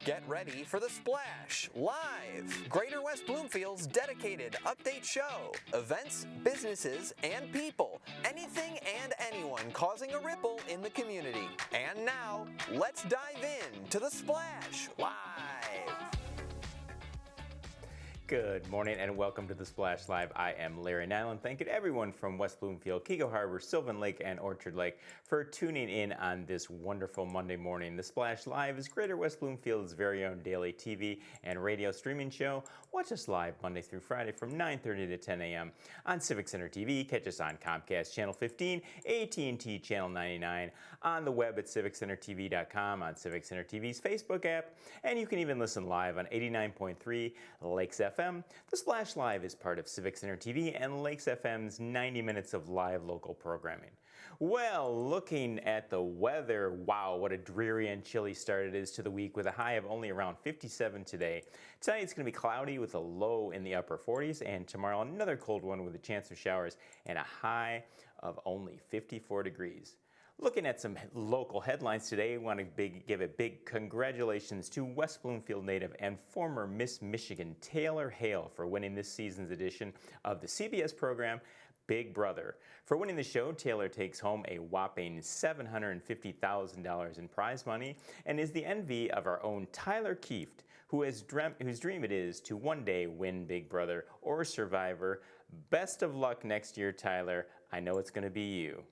Get ready for The Splash Live, Greater West Bloomfield's dedicated update show. Events, businesses, and people. Anything and anyone causing a ripple in the community. And now, let's dive in to The Splash Live. Good morning and welcome to The Splash Live. I am Larry Nyland. Thank you to everyone from West Bloomfield, Keego Harbor, Sylvan Lake, and Orchard Lake for tuning in on this wonderful Monday morning. The Splash Live is Greater West Bloomfield's very own daily TV and radio streaming show. Watch us live Monday through Friday from 9:30 to 10 a.m. on Civic Center TV. Catch us on Comcast Channel 15, AT&T Channel 99, on the web at civiccentertv.com, on Civic Center TV's Facebook app, and you can even listen live on 89.3 Lakes FM. The Splash Live is part of Civic Center TV and Lakes FM's 90 minutes of live local programming. Well, looking at the weather, wow, what a dreary and chilly start it is to the week with a high of only around 57 today. Tonight it's going to be cloudy with a low in the upper 40s, and tomorrow another cold one with a chance of showers and a high of only 54 degrees. Looking at some local headlines today, I want to give a big congratulations to West Bloomfield native and former Miss Michigan Taylor Hale for winning this season's edition of the CBS program Big Brother. For winning the show, Taylor takes home a whopping $750,000 in prize money and is the envy of our own Tyler Kieft, whose dream it is to one day win Big Brother or Survivor. Best of luck next year, Tyler. I know it's going to be you.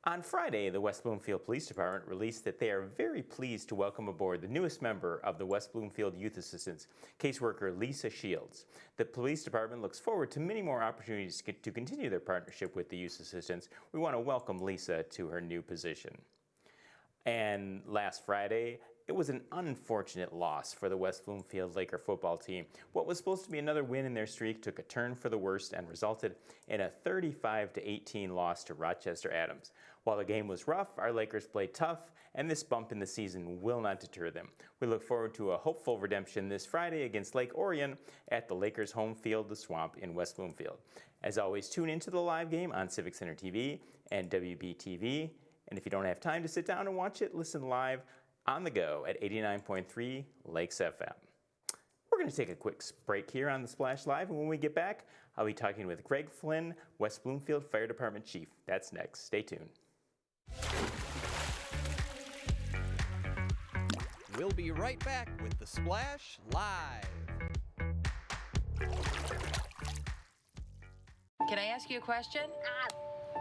On Friday, the West Bloomfield Police Department released that they are very pleased to welcome aboard the newest member of the West Bloomfield Youth Assistance, caseworker Lisa Shields. The police department looks forward to many more opportunities to continue their partnership with the Youth Assistance. We want to welcome Lisa to her new position. And last Friday, it was an unfortunate loss for the West Bloomfield Laker football team. What was supposed to be another win in their streak took a turn for the worst and resulted in a 35-18 loss to Rochester Adams. While the game was rough, our Lakers played tough, and this bump in the season will not deter them. We look forward to a hopeful redemption this Friday against Lake Orion at the Lakers' home field, The Swamp, in West Bloomfield. As always, tune into the live game on Civic Center TV and WBTV. And if you don't have time to sit down and watch it, listen live on the go at 89.3 Lakes FM. We're going to take a quick break here on the Splash Live, and when we get back, I'll be talking with Greg Flynn, West Bloomfield Fire Department Chief. That's next. Stay tuned. We'll be right back with The Splash Live. Can I ask you a question?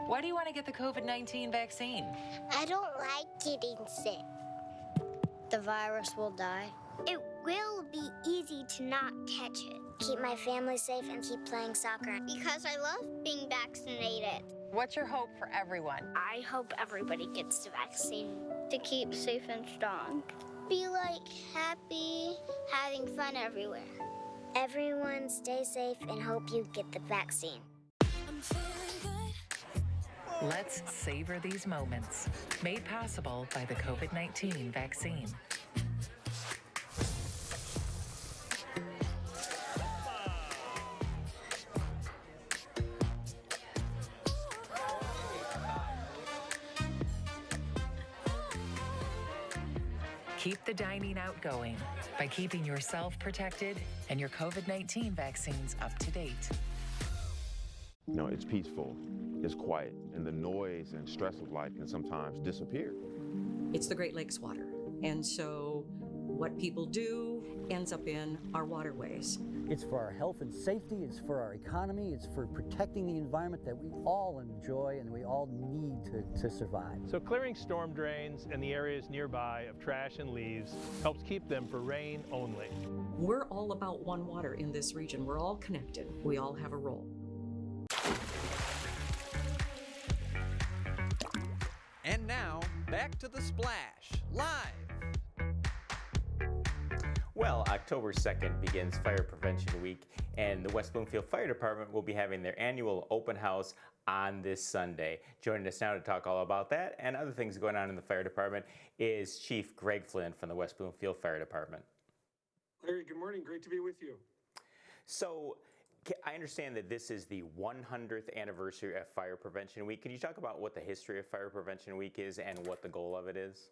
Why do you want to get the COVID-19 vaccine? I don't like getting sick. The virus will die. It will be easy to not catch it. Keep my family safe and keep playing soccer. Because I love being vaccinated. What's your hope for everyone? I hope everybody gets the vaccine to keep safe and strong. Be like happy, having fun everywhere. Everyone stay safe and hope you get the vaccine. Let's savor these moments. Made possible by the COVID-19 vaccine. Keep the dining out going by keeping yourself protected and your COVID-19 vaccines up to date. You know, it's peaceful, it's quiet, and the noise and stress of life can sometimes disappear. It's the Great Lakes water, and so what people do ends up in our waterways. It's for our health and safety, it's for our economy, it's for protecting the environment that we all enjoy and we all need to survive. So clearing storm drains and the areas nearby of trash and leaves helps keep them for rain only. We're all about one water in this region. We're all connected. We all have a role. And now, back to The Splash Live. Well, October 2nd begins Fire Prevention Week, and the West Bloomfield Fire Department will be having their annual open house on this Sunday. Joining us now to talk all about that and other things going on in the fire department is Chief Greg Flynn from the West Bloomfield Fire Department. Larry, good morning. Great to be with you. So, I understand that this is the 100th anniversary of Fire Prevention Week. Can you talk about what the history of Fire Prevention Week is and what the goal of it is?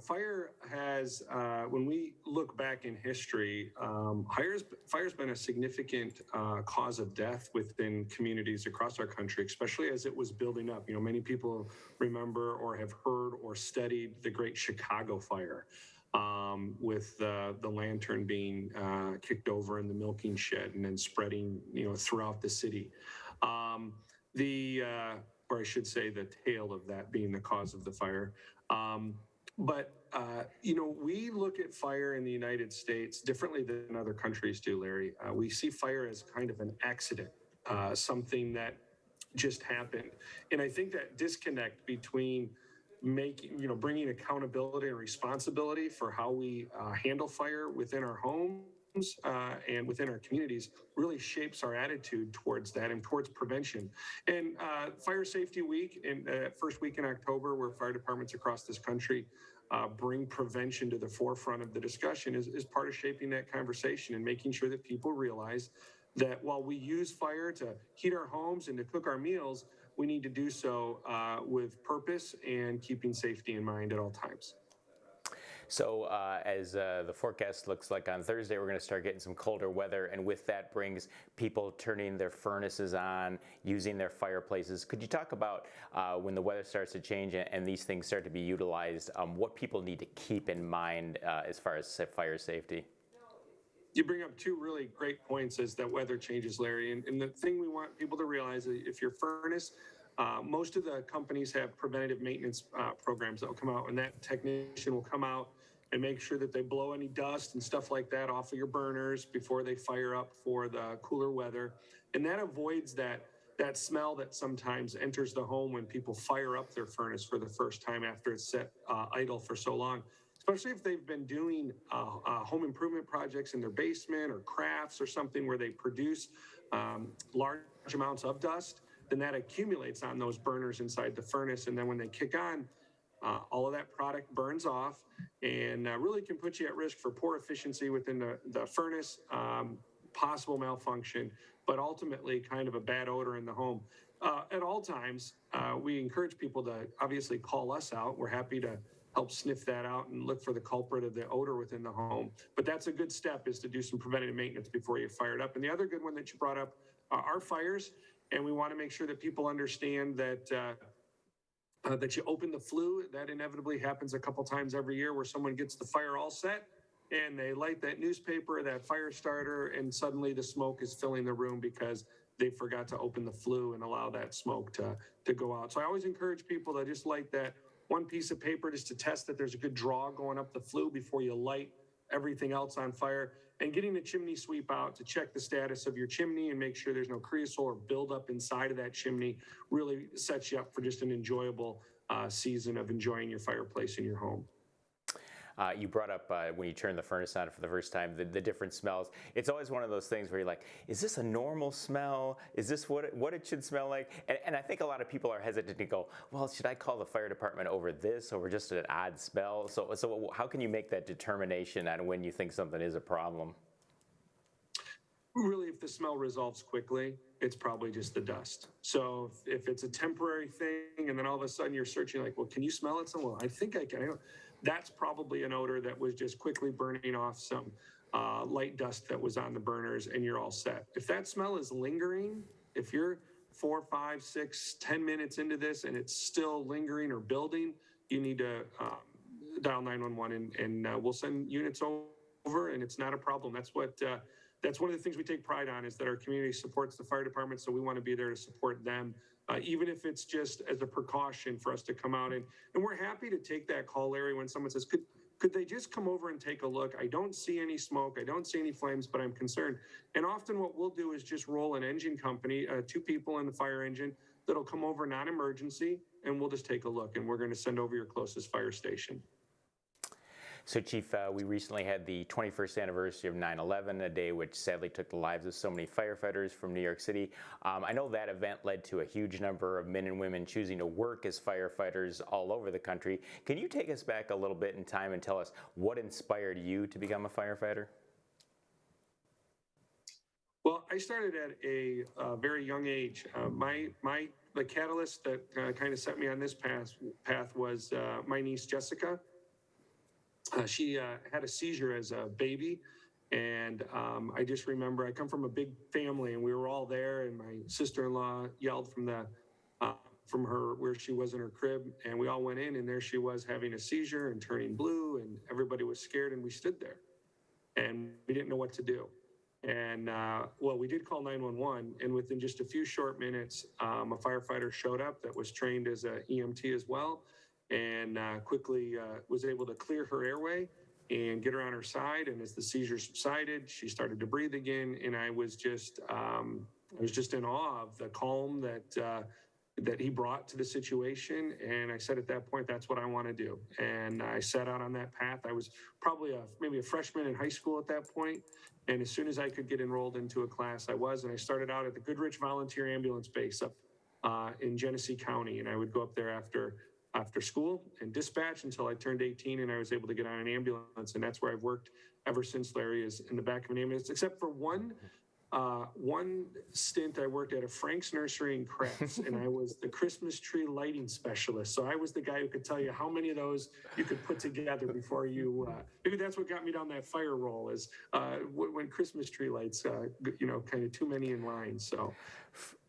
Fire has, when we look back in history, fire's been a significant cause of death within communities across our country, especially as it was building up. Many people remember or have heard or studied the Great Chicago Fire, with the lantern being kicked over in the milking shed and then spreading, throughout the city. Or I should say, the tale of that being the cause of the fire. But we look at fire in the United States differently than other countries do, Larry. We see fire as kind of an accident, something that just happened. And I think that disconnect between bringing accountability and responsibility for how we handle fire within our homes and within our communities really shapes our attitude towards that and towards prevention. And Fire Safety Week, in first week in October, where fire departments across this country bring prevention to the forefront of the discussion, is part of shaping that conversation and making sure that people realize that while we use fire to heat our homes and to cook our meals, we need to do so with purpose and keeping safety in mind at all times. So as the forecast looks like on Thursday, we're going to start getting some colder weather, and with that brings people turning their furnaces on, using their fireplaces. Could you talk about when the weather starts to change and these things start to be utilized, what people need to keep in mind as far as fire safety? You bring up two really great points as that weather changes, Larry. And the thing we want people to realize is if your furnace, most of the companies have preventative maintenance programs that will come out, and that technician will come out and make sure that they blow any dust and stuff like that off of your burners before they fire up for the cooler weather. And that avoids that smell that sometimes enters the home when people fire up their furnace for the first time after it's set idle for so long. Especially if they've been doing home improvement projects in their basement or crafts or something where they produce large amounts of dust, then that accumulates on those burners inside the furnace. And then when they kick on, all of that product burns off and really can put you at risk for poor efficiency within the furnace, possible malfunction, but ultimately kind of a bad odor in the home. At all times, we encourage people to obviously call us out. We're happy to help sniff that out and look for the culprit of the odor within the home. But that's a good step, is to do some preventative maintenance before you fire it up. And the other good one that you brought up are fires. And we want to make sure that people understand that that you open the flue. That inevitably happens a couple times every year, where someone gets the fire all set and they light that newspaper, that fire starter, and suddenly the smoke is filling the room because they forgot to open the flue and allow that smoke to go out. So I always encourage people to just light that one piece of paper just to test that there's a good draw going up the flue before you light everything else on fire. And getting the chimney sweep out to check the status of your chimney and make sure there's no creosote or buildup inside of that chimney really sets you up for just an enjoyable season of enjoying your fireplace in your home. You brought up when you turn the furnace on for the first time, the different smells. It's always one of those things where you're like, is this a normal smell? Is this what it should smell like? And I think a lot of people are hesitant to go, well, should I call the fire department over this or just an odd smell? So how can you make that determination on when you think something is a problem? Really, if the smell resolves quickly, it's probably just the dust. So if it's a temporary thing and then all of a sudden you're searching like, well, can you smell it? So, well, I think I can. That's probably an odor that was just quickly burning off some light dust that was on the burners, and you're all set. If that smell is lingering, if you're 4, 5, 6, 10 minutes into this and it's still lingering or building, you need to dial 911 and we'll send units over, and it's not a problem. That's one of the things we take pride on, is that our community supports the fire department, so we want to be there to support them, even if it's just as a precaution for us to come out. And we're happy to take that call, Larry, when someone says, could they just come over and take a look? I don't see any smoke, I don't see any flames, but I'm concerned. And often what we'll do is just roll an engine company, 2 people in the fire engine, that'll come over non-emergency, and we'll just take a look, and we're going to send over your closest fire station. So, Chief, we recently had the 21st anniversary of 9/11, a day which sadly took the lives of so many firefighters from New York City. I know that event led to a huge number of men and women choosing to work as firefighters all over the country. Can you take us back a little bit in time and tell us what inspired you to become a firefighter? Well, I started at a very young age. The catalyst that kind of set me on this path was my niece, Jessica. She had a seizure as a baby. And I just remember I come from a big family, and we were all there. And my sister-in-law yelled from her where she was in her crib, and we all went in, and there she was having a seizure and turning blue, and everybody was scared, and we stood there, and we didn't know what to do. And well, we did call 911, and within just a few short minutes, a firefighter showed up that was trained as an EMT as well, and quickly was able to clear her airway and get her on her side. And as the seizure subsided, she started to breathe again. And I was just in awe of the calm that he brought to the situation. And I said at that point, that's what I want to do. And I set out on that path. I was probably maybe a freshman in high school at that point. And as soon as I could get enrolled into a class, I was. And I started out at the Goodrich Volunteer Ambulance Base up in Genesee County. And I would go up there after school and dispatch until I turned 18, and I was able to get on an ambulance. And that's where I've worked ever since, Larry, is in the back of an ambulance, except for one stint. I worked at a Frank's Nursery in Crafts, and I was the Christmas tree lighting specialist. So I was the guy who could tell you how many of those you could put together before you, maybe that's what got me down that fire roll, is when Christmas tree lights, kind of too many in line, so.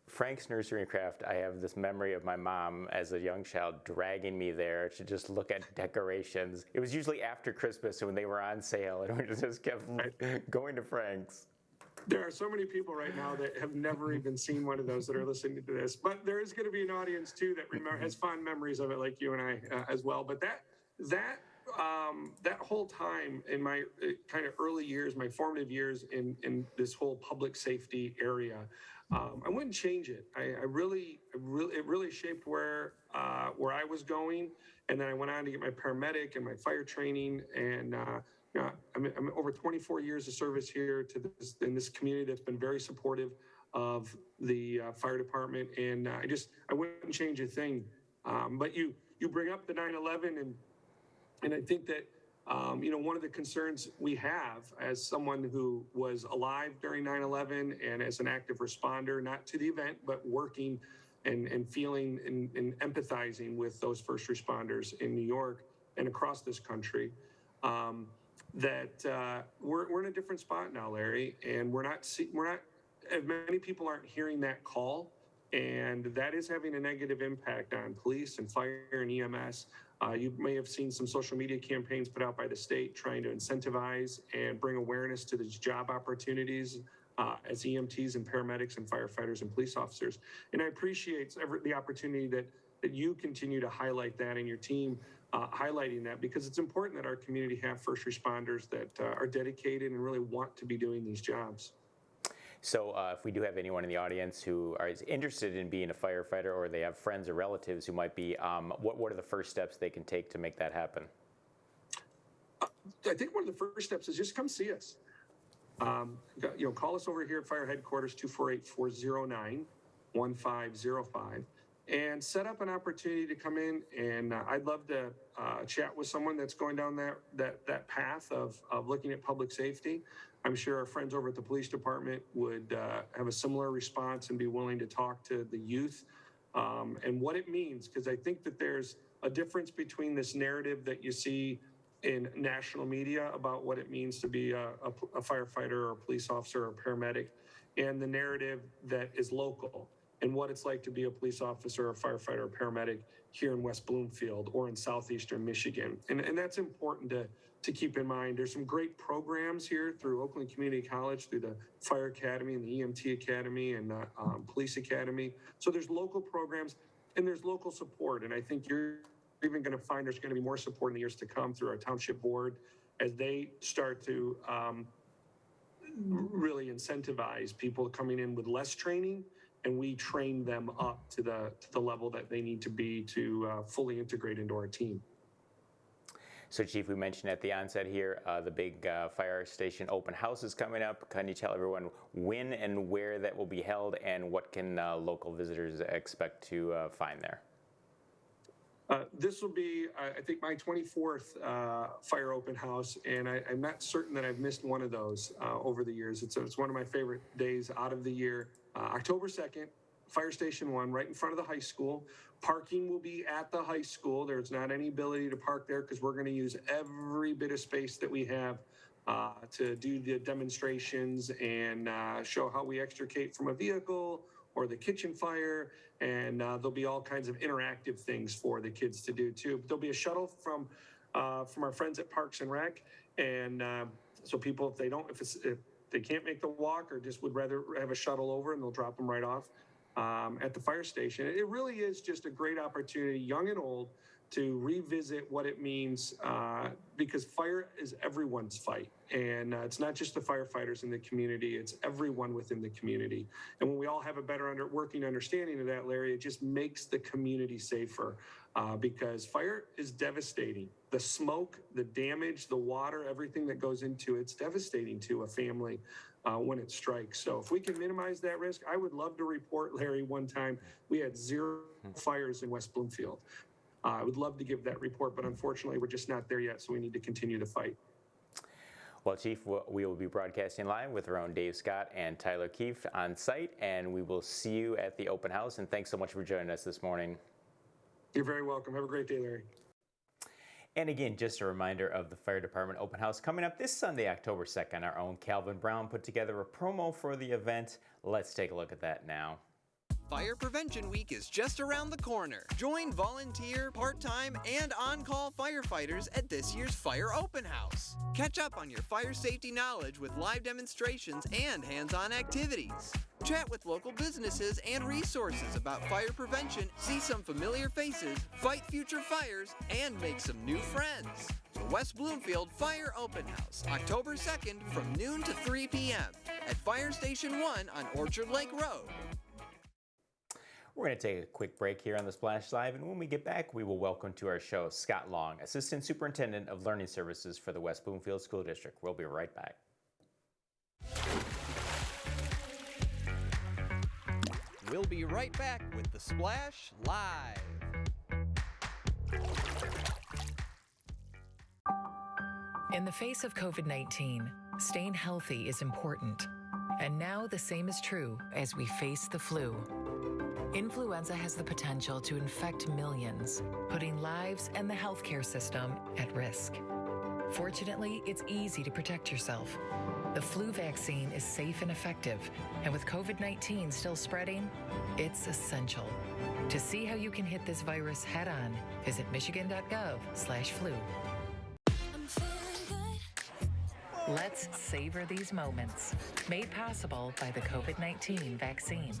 Frank's Nursery and Craft, I have this memory of my mom as a young child dragging me there to just look at decorations. It was usually after Christmas when they were on sale, and we just kept going to Frank's. There are so many people right now that have never even seen one of those that are listening to this, but there is going to be an audience too that has fond memories of it, like you and I as well. But that whole time in my kind of early years, my formative years in this whole public safety area, I wouldn't change it. It really shaped where I was going. And then I went on to get my paramedic and my fire training. And I'm over 24 years of service here in this community that's been very supportive of the fire department. And I wouldn't change a thing. But you bring up the 9/11, and I think that one of the concerns we have as someone who was alive during 9/11 and as an active responder, not to the event, but working and feeling and empathizing with those first responders in New York and across this country, that we're in a different spot now, Larry, and we're not as many people aren't hearing that call, and that is having a negative impact on police and fire and EMS. You may have seen some social media campaigns put out by the state trying to incentivize and bring awareness to these job opportunities as EMTs and paramedics and firefighters and police officers. And I appreciate the opportunity that you continue to highlight that, and your team highlighting that, because it's important that our community have first responders that are dedicated and really want to be doing these jobs. So if we do have anyone in the audience who is interested in being a firefighter, or they have friends or relatives who might be, what are the first steps they can take to make that happen? I think one of the first steps is just come see us. Call us over here at Fire Headquarters, 248-409-1505, and set up an opportunity to come in. And I'd love to chat with someone that's going down that path of looking at public safety. I'm sure our friends over at the police department would have a similar response and be willing to talk to the youth and what it means, because I think that there's a difference between this narrative that you see in national media about what it means to be a firefighter or a police officer or a paramedic, and the narrative that is local and what it's like to be a police officer, a firefighter, or paramedic here in West Bloomfield or in southeastern Michigan. And that's important to keep in mind. There's some great programs here through Oakland Community College, through the Fire Academy and the EMT Academy and the Police Academy. So there's local programs and there's local support. And I think you're even going to find there's going to be more support in the years to come through our township board as they start to really incentivize people coming in with less training, and we train them up to the level that they need to be to fully integrate into our team. So, Chief, we mentioned at the onset here the big fire station open house is coming up. Can you tell everyone when and where that will be held, and what can local visitors expect to find there? This will be, I think, my 24th fire open house, and I'm not certain that I've missed one of those over the years. It's one of my favorite days out of the year. October 2nd, Fire Station 1, right in front of the high school. Parking will be at the high school. There's not any ability to park there because we're going to use every bit of space that we have to do the demonstrations and show how we extricate from a vehicle or the kitchen fire. And there'll be all kinds of interactive things for the kids to do too. There'll be a shuttle from our friends at Parks and Rec. And so people, if they can't make the walk or just would rather have a shuttle over, and they'll drop them right off at the fire station. It really is just a great opportunity, young and old, to revisit what it means because fire is everyone's fight. And it's not just the firefighters in the community, it's everyone within the community. And when we all have a better working understanding of that, Larry, it just makes the community safer because fire is devastating. The smoke, the damage, the water, everything that goes into it's devastating to a family when it strikes. So if we can minimize that risk, I would love to report, Larry, one time we had 0 fires in West Bloomfield. I would love to give that report, but unfortunately, we're just not there yet, so we need to continue to fight. Well, Chief, we will be broadcasting live with our own Dave Scott and Tyler Keefe on site, and we will see you at the open house. And thanks so much for joining us this morning. You're very welcome. Have a great day, Larry. And again, just a reminder of the Fire Department open house coming up this Sunday, October 2nd. Our own Calvin Brown put together a promo for the event. Let's take a look at that now. Fire Prevention Week is just around the corner. Join volunteer, part-time, and on-call firefighters at this year's Fire Open House. Catch up on your fire safety knowledge with live demonstrations and hands-on activities. Chat with local businesses and resources about fire prevention, see some familiar faces, fight future fires, and make some new friends. The West Bloomfield Fire Open House, October 2nd from noon to 3 p.m. at Fire Station 1 on Orchard Lake Road. We're going to take a quick break here on the Splash Live, and when we get back, we will welcome to our show Scott Long, Assistant Superintendent of Learning Services for the West Bloomfield School District. We'll be right back. We'll be right back with the Splash Live. In the face of COVID-19, staying healthy is important. And now the same is true as we face the flu. Influenza has the potential to infect millions, putting lives and the healthcare system at risk. Fortunately, it's easy to protect yourself. The flu vaccine is safe and effective, and with COVID-19 still spreading, it's essential. To see how you can hit this virus head-on, visit michigan.gov/flu. Let's savor these moments, made possible by the COVID-19 vaccine.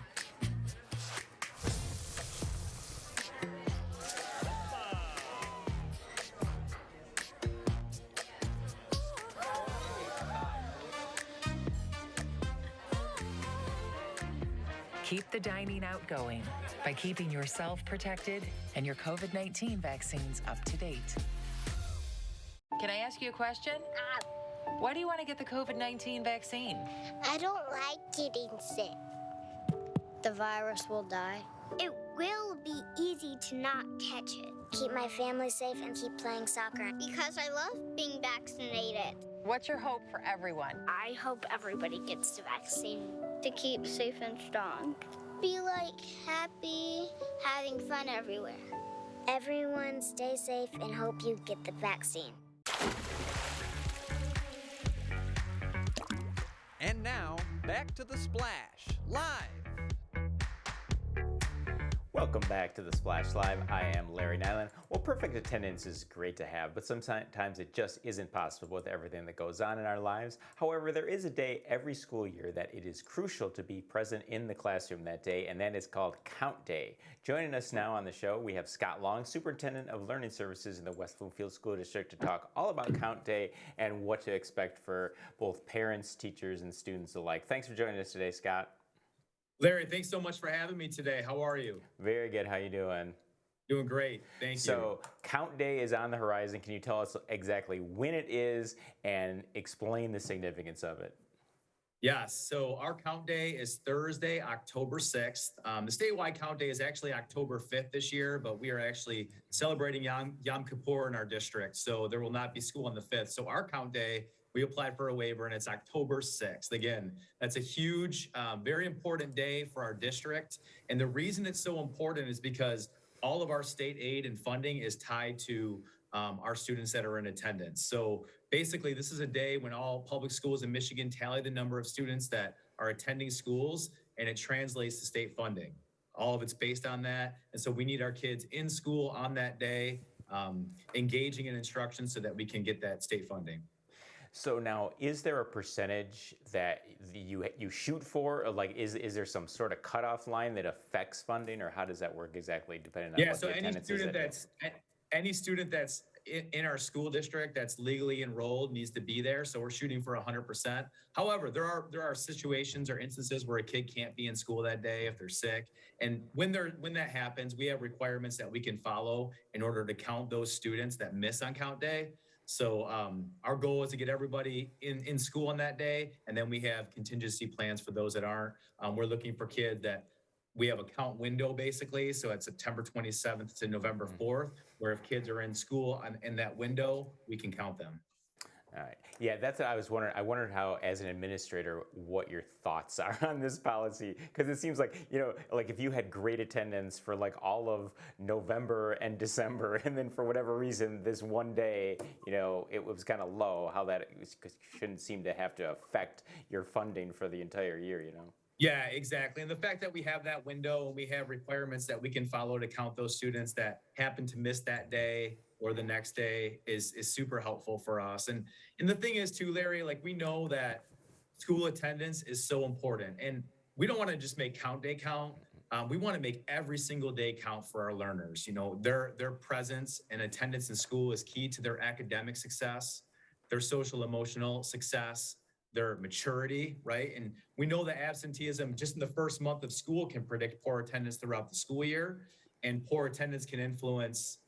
Keep the dining out going by keeping yourself protected and your COVID-19 vaccines up to date. Can I ask you a question? Why do you want to get the COVID-19 vaccine? I don't like getting sick. The virus will die. It will be easy to not catch it. Keep my family safe and keep playing soccer because I love being vaccinated. What's your hope for everyone? I hope everybody gets the vaccine to keep safe and strong. Be happy, having fun everywhere. Everyone stay safe and hope you get the vaccine. And now, back to the Splash Live. Welcome back to the Splash Live. I am Larry Nyland. Well, perfect attendance is great to have, but sometimes it just isn't possible with everything that goes on in our lives. However, there is a day every school year that it is crucial to be present in the classroom that day, and that is called Count Day. Joining us now on the show, we have Scott Long, Superintendent of Learning Services in the West Bloomfield School District, to talk all about Count Day and what to expect for both parents, teachers, and students alike. Thanks for joining us today, Scott. Larry, thanks so much for having me today. How are you? Very good. How you doing? Doing great. Thank you. So, Count Day is on the horizon. Can you tell us exactly when it is and explain the significance of it? Yes. So our count day is Thursday, October 6th. The statewide count day is actually October 5th this year, but we are actually celebrating Yom Kippur in our district. So there will not be school on the 5th. So our count day, we applied for a waiver and it's October 6th. Again, that's a huge, very important day for our district. And the reason it's so important is because all of our state aid and funding is tied to our students that are in attendance. So basically, this is a day when all public schools in Michigan tally the number of students that are attending schools, and it translates to state funding. All of it's based on that. And so we need our kids in school on that day, engaging in instruction so that we can get that state funding. So now, is there a percentage that you shoot for? Or like, is there some sort of cutoff line that affects funding, or how does that work exactly, depending on what So the attendance is? any student that's in our school district that's legally enrolled needs to be there. So we're shooting for 100%. However, there are situations or instances where a kid can't be in school that day if they're sick. And when that happens, we have requirements that we can follow in order to count those students that miss on count day. So our goal is to get everybody in school on that day. And then we have contingency plans for those that aren't. We're looking for kids that we have a count window basically. So it's September 27th to November 4th, where if kids are in school in that window, we can count them. All right. Yeah, that's what I was wondering. I wondered how, as an administrator, what your thoughts are on this policy. Because it seems like, like if you had great attendance for like all of November and December, and then for whatever reason, this one day, it was kind of low, how that shouldn't seem to have to affect your funding for the entire year, Yeah, exactly. And the fact that we have that window and we have requirements that we can follow to count those students that happen to miss that day or the next day is super helpful for us. And the thing is too, Larry, like we know that school attendance is so important, and we don't want to just make count day count. We want to make every single day count for our learners. Their presence and attendance in school is key to their academic success, their social emotional success, their maturity, right? And we know that absenteeism just in the first month of school can predict poor attendance throughout the school year, and poor attendance can influence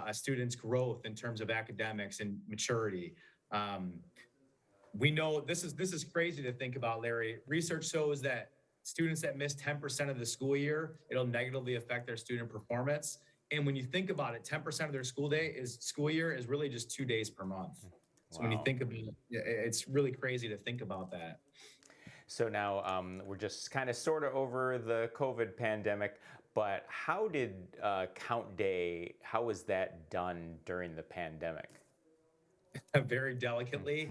a student's growth in terms of academics and maturity. We know this is crazy to think about, Larry. Research shows that students that miss 10% of the school year, it'll negatively affect their student performance. And when you think about it, 10% of their school year is really just 2 days per month. So when you think about it, it's really crazy to think about that. So now we're just kind of sort of over the COVID pandemic, but how did Count Day, how was that done during the pandemic? Very delicately.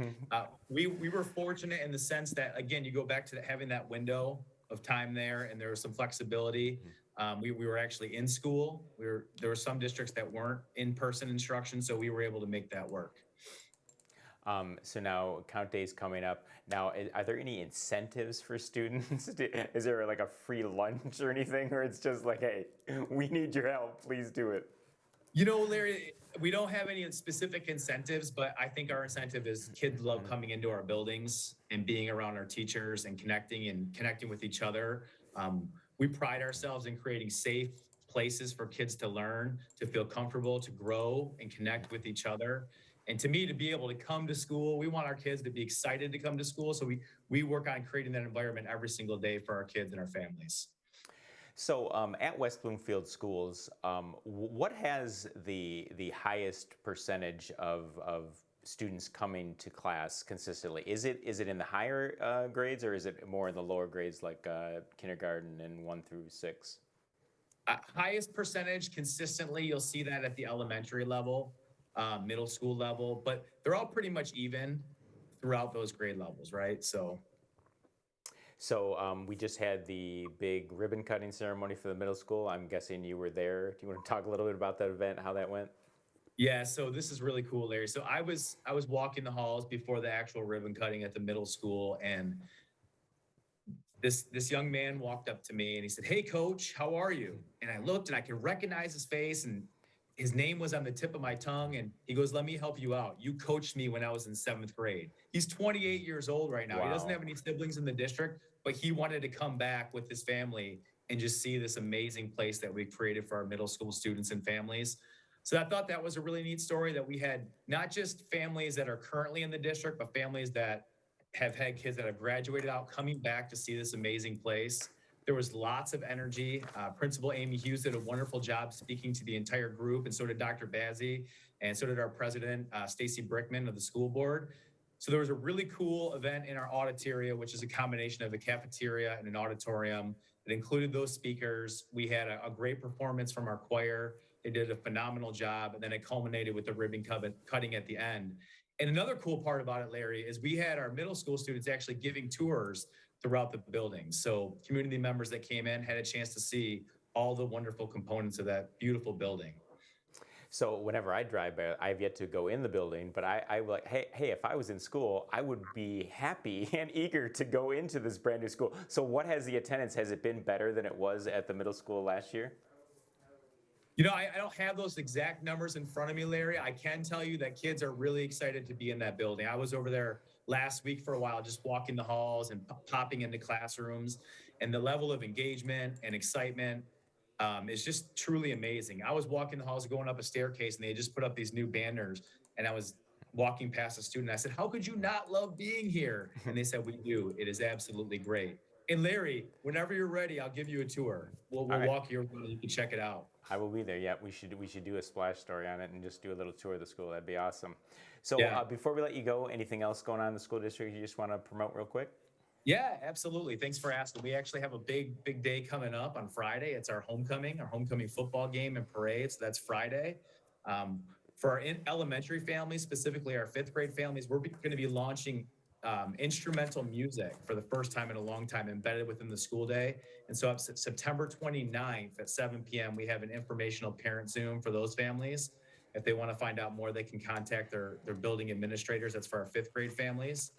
We were fortunate in the sense that, again, you go back to having that window of time there, and there was some flexibility. We were actually in school. There were some districts that weren't in-person instruction, so we were able to make that work. So now Count Day's coming up. Now, are there any incentives for students? Is there like a free lunch or anything, or it's just like, hey, we need your help, please do it? Larry, we don't have any specific incentives, but I think our incentive is kids love coming into our buildings and being around our teachers and connecting with each other. We pride ourselves in creating safe places for kids to learn, to feel comfortable, to grow and connect with each other. And to me, to be able to come to school, we want our kids to be excited to come to school. So we work on creating that environment every single day for our kids and our families. So at West Bloomfield schools, what has the highest percentage of students coming to class consistently? Is it in the higher grades, or is it more in the lower grades like kindergarten and 1 through 6? Highest percentage consistently, you'll see that at the elementary level. Middle school level, but they're all pretty much even throughout those grade levels, right? So we just had the big ribbon cutting ceremony for the middle school. I'm guessing you were there. Do you want to talk a little bit about that event, how that went? Yeah, so this is really cool, Larry. So I was walking the halls before the actual ribbon cutting at the middle school, and this young man walked up to me and he said, "Hey, coach, how are you?" And I looked and I could recognize his face, and his name was on the tip of my tongue, and he goes, "Let me help you out. You coached me when I was in 7th grade." He's 28 years old right now. Wow. He doesn't have any siblings in the district, but he wanted to come back with his family and just see this amazing place that we created for our middle school students and families. So I thought that was a really neat story, that we had not just families that are currently in the district, but families that have had kids that have graduated out coming back to see this amazing place. There was lots of energy. Principal Amy Hughes did a wonderful job speaking to the entire group, and so did Dr. Bazzi, and so did our president, Stacy Brickman of the school board. So there was a really cool event in our auditoria, which is a combination of a cafeteria and an auditorium. It included those speakers. We had a great performance from our choir. They did a phenomenal job, and then it culminated with the ribbon cutting at the end. And another cool part about it, Larry, is we had our middle school students actually giving tours throughout the building. So community members that came in had a chance to see all the wonderful components of that beautiful building. So whenever I drive by, I've yet to go in the building, but I like, hey, if I was in school, I would be happy and eager to go into this brand new school. So what has the attendance, has it been better than it was at the middle school last year? You know, I don't have those exact numbers in front of me, Larry. I can tell you that kids are really excited to be in that building. I was over there last week for a while, just walking the halls and popping into classrooms, and the level of engagement and excitement is just truly amazing. I was walking the halls going up a staircase, and they just put up these new banners, and I was walking past a student. I said, "How could you not love being here?" And they said, "We do. It is absolutely great." And Larry, whenever you're ready, I'll give you a tour. We'll walk you around. You can check it out. I will be there. Yeah, we should do a splash story on it and just do a little tour of the school. That'd be awesome. So before we let you go, anything else going on in the school district you just want to promote real quick? Yeah, absolutely. Thanks for asking. We actually have a big day coming up on Friday. It's our homecoming football game and parade. So that's Friday. For our elementary families, specifically our 5th grade families, we're going to be launching instrumental music for the first time in a long time embedded within the school day. And so up September 29th at 7 p.m., we have an informational parent Zoom for those families. If they want to find out more, they can contact their building administrators. That's for our 5th grade families.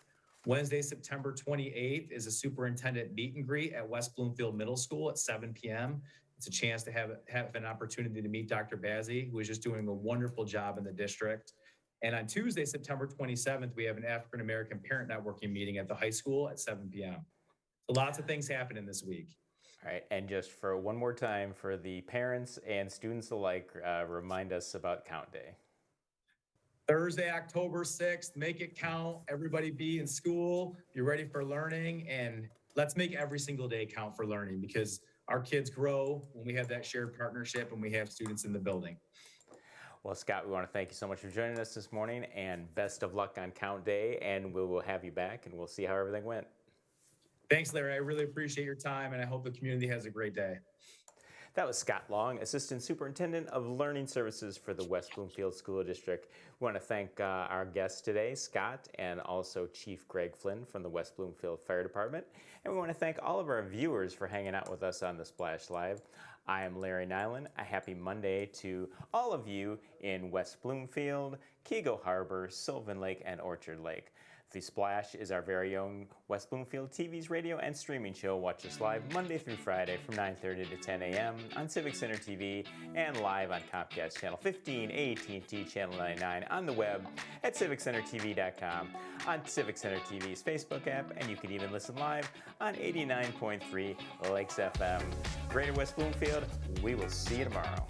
Wednesday, September 28th is a superintendent meet and greet at West Bloomfield Middle School at 7 p.m. It's a chance to have an opportunity to meet Dr. Bazzi, who is just doing a wonderful job in the district. And on Tuesday, September 27th, we have an African-American parent networking meeting at the high school at 7 p.m. So lots of things happening this week. All right, and just for one more time, for the parents and students alike, remind us about Count Day. Thursday, October 6th, make it count. Everybody be in school, be ready for learning, and let's make every single day count for learning, because our kids grow when we have that shared partnership and we have students in the building. Well, Scott, we want to thank you so much for joining us this morning, and best of luck on Count Day, and we will have you back, and we'll see how everything went. Thanks, Larry. I really appreciate your time, and I hope the community has a great day. That was Scott Long, Assistant Superintendent of Learning Services for the West Bloomfield School District. We want to thank our guests today, Scott, and also Chief Greg Flynn from the West Bloomfield Fire Department. And we want to thank all of our viewers for hanging out with us on the Splash Live. I am Larry Nyland. A happy Monday to all of you in West Bloomfield, Keego Harbor, Sylvan Lake, and Orchard Lake. The Splash is our very own West Bloomfield TV's radio and streaming show. Watch us live Monday through Friday from 9:30 to 10 a.m. on Civic Center TV and live on Comcast Channel 15, AT&T Channel 99, on the web at civiccentertv.com, on Civic Center TV's Facebook app, and you can even listen live on 89.3 Lakes FM. Greater West Bloomfield, we will see you tomorrow.